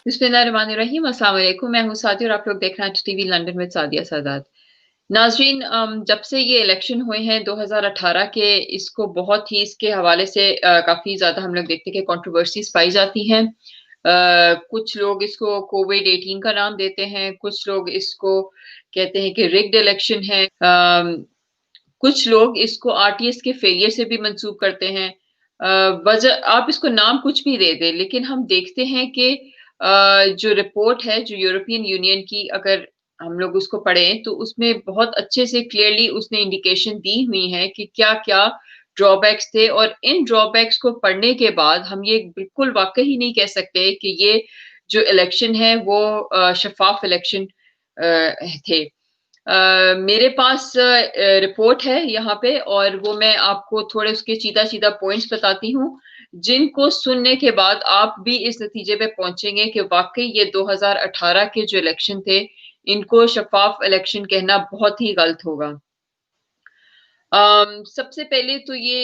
बिस्मिल्लाहिर्रहमानिर्रहीम, अस्सलाम वालेकुम। मैं हूँ सादी और आप लोग देख रहे हैं टीवी लंदन में सादिया सादात। नाज़रीन, जब से ये इलेक्शन हुए हैं 2018 के, इसको बहुत ही इसके हवाले से काफ़ी ज़्यादा हम लोग देखते हैं कि कंट्रोवर्सीज़ पाई जाती हैं। कुछ लोग इसको कोविड-18 का नाम देते हैं, कुछ लोग इसको कहते हैं कि रिग्ड इलेक्शन है। कुछ लोग इसको आरटीएस के फेलियर से भी मंसूब करते हैं। वजह आप इसको नाम कुछ भी दे दें, लेकिन हम देखते हैं कि जो रिपोर्ट है, जो यूरोपियन यूनियन की, अगर हम लोग उसको पढ़ें, तो उसमें बहुत अच्छे से क्लियरली उसने इंडिकेशन दी हुई है कि क्या-क्या ड्रॉबैक्स थे और इन ड्रॉबैक्स को पढ़ने के बाद हम ये बिल्कुल वाक़ई नहीं कह सकते कि ये जो इलेक्शन है वो शफ़ाफ़ इलेक्शन थे। मेरे पास रिपोर्ट है यहाँ पे और वो मैं आपको थोड़े उसके सीधा-सीधा पॉइंट्स बताती हूँ, जिनको सुनने के बाद आप भी इस नतीजे पे पहुँचेंगे कि वाक़ई ये 2018 के जो इलेक्शन थे, इनको शफ़ाफ़ इलेक्शन कहना बहुत ही गलत होगा। सबसे पहले तो ये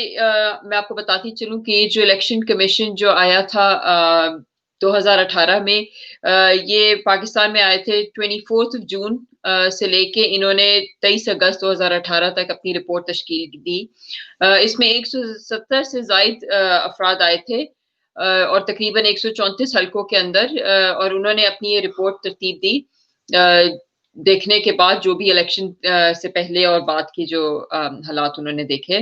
मैं आपको बताती चलूँ कि जो इलेक्शन कमीशन जो आया था 2018 में, ये पाकिस्तान में आए थे 24th ऑफ जून से लेके इन्होंने 23 अगस्त 2018 तक अपनी रिपोर्ट तश्कील दी। इसमें 170 से ज़ायद अफ़राद आए थे और तकरीबन 134 हलकों के अंदर, और उन्होंने अपनी ये रिपोर्ट तरतीब दी। अ, देखने के बाद जो भी इलेक्शन से पहले और बाद की जो हालात उन्होंने देखे।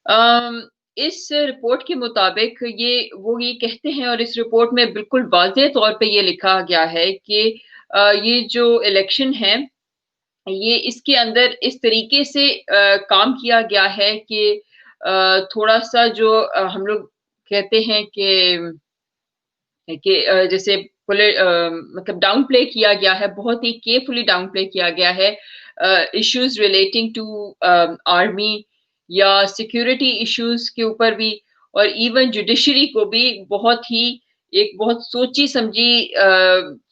अम, इस रिपोर्ट के मुताबिक ये कहते हैं और इस रिपोर्ट में बिल्कुल वाज़ेह तौर पे ये लिखा गया है कि ये जो इलेक्शन है, ये इसके अंदर इस तरीके से काम किया गया है कि थोड़ा-सा जो हम लोग कहते हैं कि जैसे मतलब डाउन प्ले किया गया है, बहुत ही केयरफुली डाउन प्ले किया गया है इश्यूज़ रिलेटिंग टू आर्मी या सिक्योरिटी इश्यूज़ के ऊपर भी, और इवन जुडिशरी को भी बहुत ही एक बहुत सोची-समझी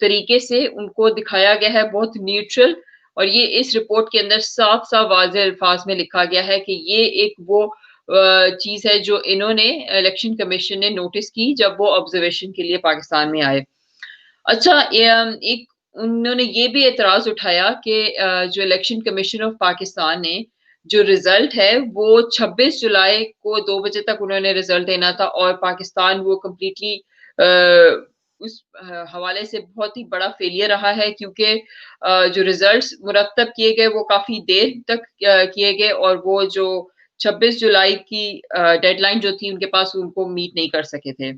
तरीके से उनको दिखाया गया है, बहुत न्यूट्रल। और ये इस रिपोर्ट के अंदर साफ-साफ वाज़ेह अल्फाज में लिखा गया है कि ये एक वो चीज़ है जो इन्होंने इलेक्शन कमीशन ने नोटिस की जब वो ऑब्जर्वेशन के लिए पाकिस्तान में आए। अच्छा, एक उन्होंने ये भी एतराज़ उठाया कि जो इलेक्शन कमीशन ऑफ पाकिस्तान ने जो रिज़ल्ट है वो 26 जुलाई को 2 बजे तक उन्होंने रिज़ल्ट देना था और पाकिस्तान वो कंप्लीटली उस हवाले से बहुत ही बड़ा फेलियर रहा है, क्योंकि जो रिज़ल्ट्स मुरतब किए गए वो काफ़ी देर तक किए गए और वो जो 26 जुलाई की डेडलाइन जो थी उनके पास, उनको मीट नहीं कर सके थे।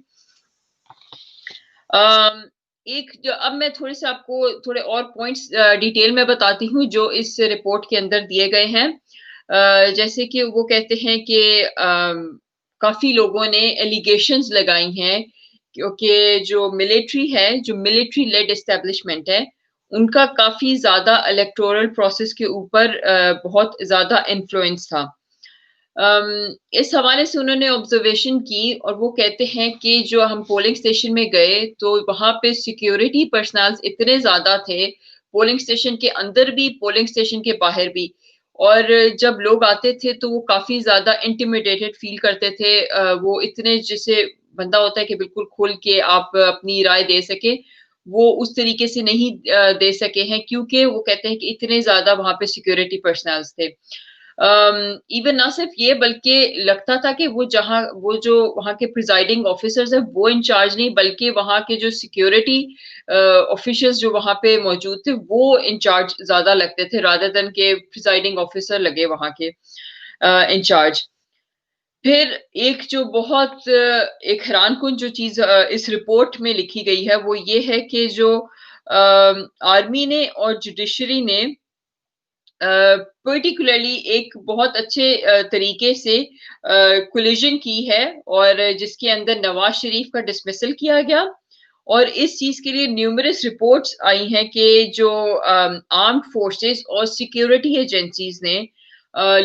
अम, एक जो अब मैं थोड़े-से आपको थोड़े और पॉइंट्स डिटेल में बताती हूँ जो इस रिपोर्ट के अंदर दिए गए हैं। जैसे कि वो कहते हैं कि काफ़ी लोगों ने एलिगेशंस लगाई हैं, क्योंकि जो मिलिट्री है, जो मिलिट्री लेड एस्टेब्लिशमेंट है, उनका काफ़ी ज़्यादा इलेक्टोरल प्रोसेस के ऊपर बहुत ज़्यादा इन्फ्लुएंस था। इस हवाले से उन्होंने ऑब्जर्वेशन की और वो कहते हैं कि जो हम पोलिंग स्टेशन में गए, तो वहाँ पे सिक्योरिटी पर्सनल्स इतने ज़्यादा थे, पोलिंग स्टेशन के अंदर भी, पोलिंग स्टेशन के बाहर भी। और जब लोग आते थे, तो वो काफ़ी ज़्यादा इंटिमिडेटेड फ़ील करते थे। वो इतने, जैसे बंदा होता है कि बिल्कुल खुल के आप अपनी राय दे सकें, वो उस तरीके से नहीं दे सके हैं, क्योंकि वो कहते हैं कि इतने ज़्यादा वहाँ पे सिक्योरिटी पर्सनल्स थे। इवन ना सिर्फ ये, बल्कि लगता था कि वो जो वहाँ के प्रिजाइडिंग ऑफिसर्स हैं, वो इंचार्ज नहीं, बल्कि वहाँ के जो सिक्योरिटी ऑफिशियल्स जो वहाँ पे मौजूद थे, वो इंचार्ज ज़्यादा लगते थे रादर देन के प्रिजाइडिंग ऑफिसर लगे वहाँ के इंचार्ज। फिर एक जो बहुत एक हैरानकुन जो चीज़ इस रिपोर्ट में लिखी गई है, वो ये है कि जो आर्मी ने और जुडिशरी ने पर्टिकुलरली एक बहुत अच्छे तरीके से कोलिजन की है, और जिसके अंदर नवाज शरीफ का डिसमिसल किया गया। और इस चीज के लिए न्यूमरस रिपोर्ट्स आई हैं कि जो आर्म्ड फोर्सेस और सिक्योरिटी एजेंसीज ने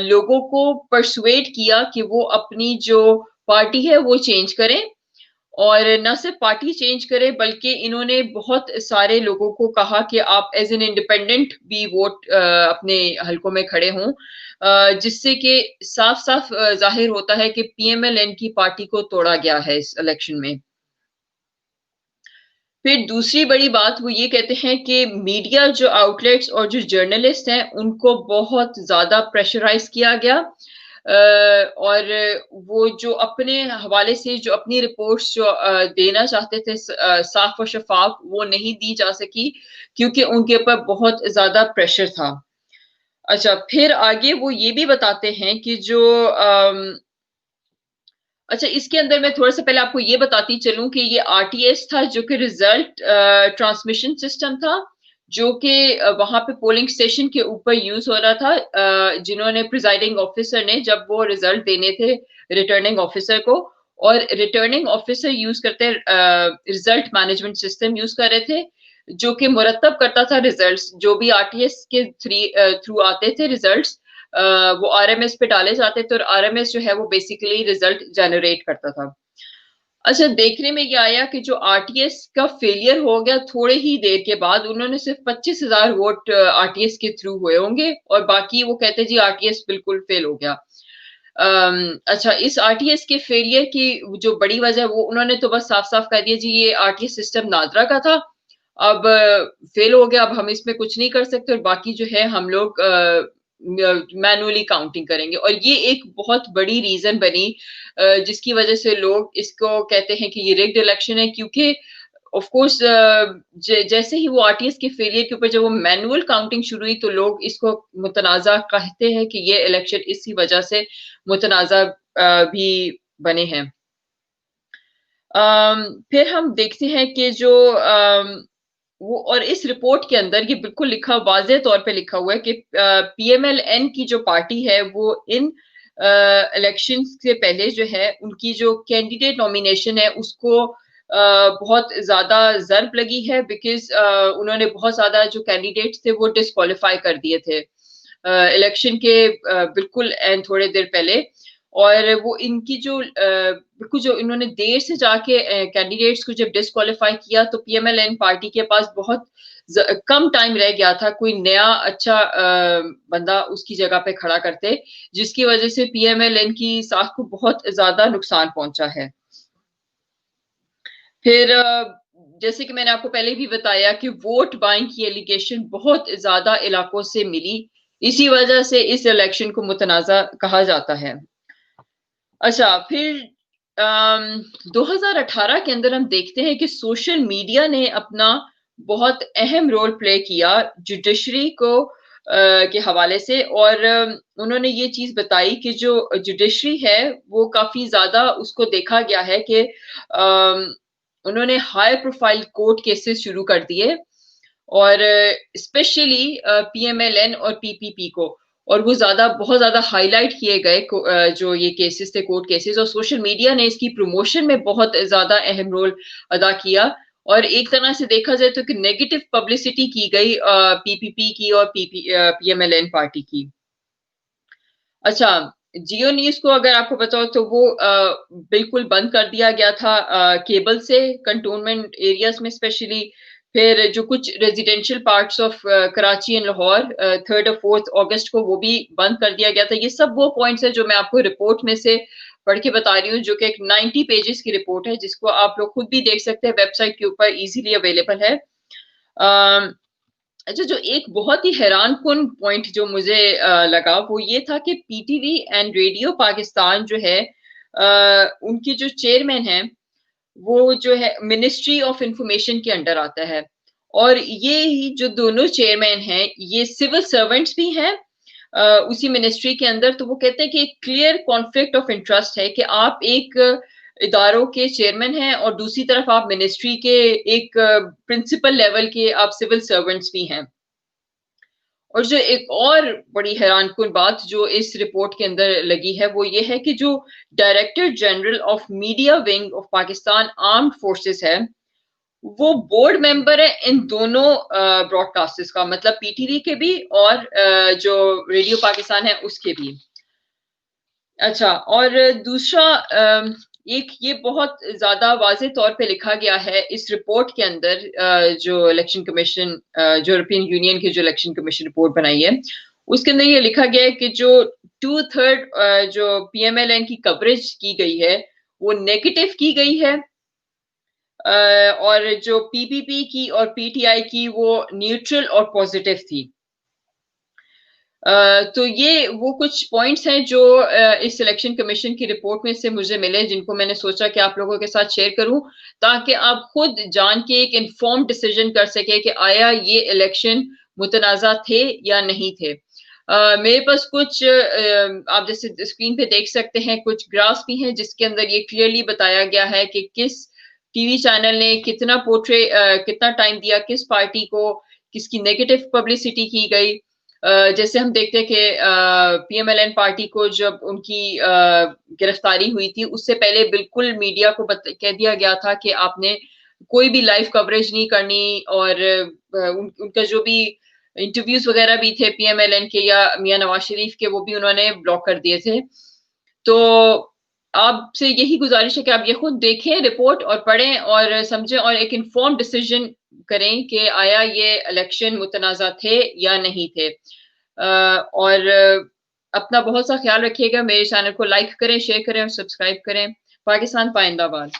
लोगों को परसुएट किया कि वो अपनी जो पार्टी है वो चेंज करें, और ना सिर्फ पार्टी चेंज करे, बल्कि इन्होंने बहुत सारे लोगों को कहा कि आप एज़ एन इंडिपेंडेंट भी वोट अपने हलकों में खड़े हों, जिससे कि साफ-साफ ज़ाहिर होता है कि पीएमएलएन की पार्टी को तोड़ा गया है इस इलेक्शन में। फिर दूसरी बड़ी बात वो ये कहते हैं कि मीडिया जो आउटलेट्स और जो जर्नलिस्ट हैं उनको बहुत ज़्यादा प्रेशराइज़ किया गया और वो जो अपने हवाले से जो अपनी रिपोर्ट्स जो देना चाहते थे साफ और शफ़ाफ वो नहीं दी जा सकी क्योंकि उनके ऊपर बहुत ज़्यादा प्रेशर था। अच्छा, फिर आगे वो ये भी बताते हैं कि जो अच्छा, इसके अंदर मैं थोड़ा-सा पहले आपको ये बताती चलूँ कि ये आरटीएस था जो कि रिज़ल्ट ट्रांसमिशन सिस्टम था, जो कि वहाँ पे पोलिंग स्टेशन के ऊपर यूज़ हो रहा था जिन्होंने प्रिजाइडिंग ऑफिसर ने जब वो रिज़ल्ट देने थे रिटर्निंग ऑफिसर को और रिटर्निंग ऑफिसर यूज़ करते रिज़ल्ट मैनेजमेंट सिस्टम यूज़ कर रहे थे, जो कि मुरत्तब करता था रिज़ल्ट्स जो भी आरटीएस के थ्रू आते थे रिज़ल्ट्स वो आरएमएस पे डाले जाते थे और आरएमएस जो है वो बेसिकली रिजल्ट जनरेट करता था। अच्छा देखने में ये आया कि जो आरटीएस का फेलियर हो गया थोड़े ही देर के बाद उन्होंने सिर्फ 25,000 वोट आरटीएस के थ्रू हुए होंगे और बाकी वो कहते हैं जी आरटीएस बिल्कुल फेल हो गया। अच्छा इस आरटीएस के फेलियर की जो बड़ी वजह वो उन्होंने तो बस साफ-साफ कह दिया जी ये आरटीएस सिस्टम नादरा का था। अब फेल हो गया, अब हम इसमें कुछ नहीं कर सकते और बाकी जो है हम लोग मैनुअली काउंटिंग करेंगे और ये एक बहुत बड़ी रीज़न बनी जिसकी वजह से लोग इसको कहते हैं कि ये रिग्ड इलेक्शन है क्योंकि ऑफ कोर्स जैसे ही वो आरटीएस के फेलियर के ऊपर जब वो मैनुअल काउंटिंग शुरू हुई तो लोग इसको मुतनाज़ा कहते हैं कि ये इलेक्शन इसी वजह से मुतनाज़ा भी बने हैं। फिर हम देखते हैं कि जो वो और इस रिपोर्ट के अंदर ये बिल्कुल लिखा वाज़ेह तौर पे लिखा हुआ है कि पीएमएलएन की जो पार्टी है वो इन इलेक्शंस से पहले जो है उनकी जो कैंडिडेट नॉमिनेशन है उसको बहुत ज़्यादा ज़र्ब लगी है बिकॉज़ उन्होंने बहुत ज़्यादा जो कैंडिडेट्स थे वो डिस्क्वालीफाई कर दिए थे। इलेक्शन के बिल्कुल एंड थोड़ी देर पहले और वो इनकी जो बिल्कुल जो इन्होंने देर से जाके कैंडिडेट्स को जब डिस्क्वालीफाई किया तो पीएमएलएन पार्टी के पास बहुत कम टाइम रह गया था कोई नया अच्छा बंदा उसकी जगह पे खड़ा करते जिसकी वजह से पीएमएलएन की साख को बहुत ज्यादा नुकसान पहुंचा है। फिर जैसे कि मैंने आपको पहले भी बताया कि वोट बाइंग की एलिगेशन बहुत ज्यादा इलाकों से मिली, इसी वजह से इस इलेक्शन को मुतनाज़ा कहा जाता है। अच्छा फिर 2018 के अंदर हम देखते हैं कि सोशल मीडिया ने अपना बहुत अहम रोल प्ले किया जुडिशरी को के हवाले से और उन्होंने ये चीज़ बताई कि जो जुडिशरी है वो काफ़ी ज़्यादा उसको देखा गया है कि उन्होंने हाई प्रोफाइल कोर्ट केसेस शुरू कर दिए और स्पेशली पीएमएलएन और पीपीपी को और वो बहुत ज़्यादा हाइलाइट किए गए जो ये केसेस थे कोर्ट केसेस और सोशल मीडिया ने इसकी प्रमोशन में बहुत ज़्यादा अहम रोल अदा किया और एक तरह से देखा जाए तो कि नेगेटिव पब्लिसिटी की गई पीपीपी की और पीएमएलएन पार्टी की। अच्छा, जियो न्यूज़ को अगर आपको पता हो तो वो बिल्कुल बंद कर दिया गया था केबल से कंटोनमेंट एरियाज़ में स्पेशली फिर जो कुछ residential parts of Karachi and Lahore 3rd और 4th अगस्त को वो भी बंद कर दिया गया था। ये सब वो पॉइंट्स हैं जो मैं आपको रिपोर्ट में से पढ़ के बता रही हूँ जो कि एक 90 पेजेज़ की रिपोर्ट है जिसको आप लोग खुद भी देख सकते हैं वेबसाइट के ऊपर ईज़िली अवेलेबल है। अ अच्छा, जो एक बहुत ही हैरानकुन पॉइंट जो मुझे लगा वो ये था कि पीटीवी एंड रेडियो पाकिस्तान जो है उनके जो चेयरमैन हैं, वो जो है मिनिस्ट्री ऑफ इंफॉर्मेशन के अंडर आता है और ये ही जो दोनों चेयरमैन हैं, ये सिविल सर्वेंट्स भी हैं उसी मिनिस्ट्री के अंदर। तो वो कहते हैं कि एक क्लियर कॉन्फ्लिक्ट ऑफ इंटरेस्ट है कि आप एक इदारों के चेयरमैन हैं और दूसरी तरफ आप मिनिस्ट्री के एक प्रिंसिपल लेवल के आप सिविल सर्वेंट्स भी हैं। और जो एक और बड़ी हैरानकुन बात जो इस रिपोर्ट के अंदर लगी है, वो ये है कि जो director general of media wing of Pakistan armed forces है, वो बोर्ड मेंबर है इन दोनों ब्रॉडकास्टर्स का मतलब पीटीवी के भी और जो रेडियो पाकिस्तान है उसके भी। अच्छा और दूसरा एक ये बहुत ज़्यादा वाज़ेह तौर पे लिखा गया है इस रिपोर्ट के अंदर जो इलेक्शन कमीशन जो यूरोपियन यूनियन की जो इलेक्शन कमीशन रिपोर्ट बनाई है, उसके अंदर ये लिखा गया है कि जो 2/3 जो पीएमएलएन की कवरेज की गई है, वो नेगेटिव की गई है और जो पीपीपी की और पीटीआई की वो न्यूट्रल और पॉजिटिव थी। तो ये वो कुछ पॉइंट्स हैं जो इस सिलेक्शन कमीशन की रिपोर्ट में से मुझे मिले, जिनको मैंने सोचा कि आप लोगों के साथ शेयर करूं, ताकि आप खुद जान के एक इन्फॉर्म्ड डिसीजन कर सके कि आया ये इलेक्शन मुतनाज़ा थे या नहीं थे। मेरे पास कुछ आप जैसे स्क्रीन पे देख सकते हैं, कुछ ग्राफ्स भी हैं जिसके अंदर ये क्लियरली बताया गया है कि किस टीवी चैनल ने कितना टाइम दिया किस पार्टी को, किसकी नेगेटिव पब्लिसिटी की गई। जैसे हम देखते हैं कि पीएमएलएन पार्टी को जब उनकी गिरफ्तारी हुई थी, उससे पहले बिल्कुल मीडिया को कह दिया गया था कि आपने कोई भी लाइव कवरेज नहीं करनी, और उनका जो भी इंटरव्यूज वगैरह भी थे पीएमएलएन के या मियां नवाज शरीफ के, वो भी उन्होंने ब्लॉक कर दिए थे। तो आपसे यही गुजारिश है कि आप ये खुद देखें रिपोर्ट और पढ़ें और समझें और एक इन्फॉर्म्ड डिसीजन करें कि आया ये इलेक्शन मुतनाज़ा थे या नहीं थे। और अपना बहुत सा ख्याल रखिएगा। मेरे चैनल को लाइक करें, शेयर करें और सब्सक्राइब करें। पाकिस्तान पाइंदाबाद।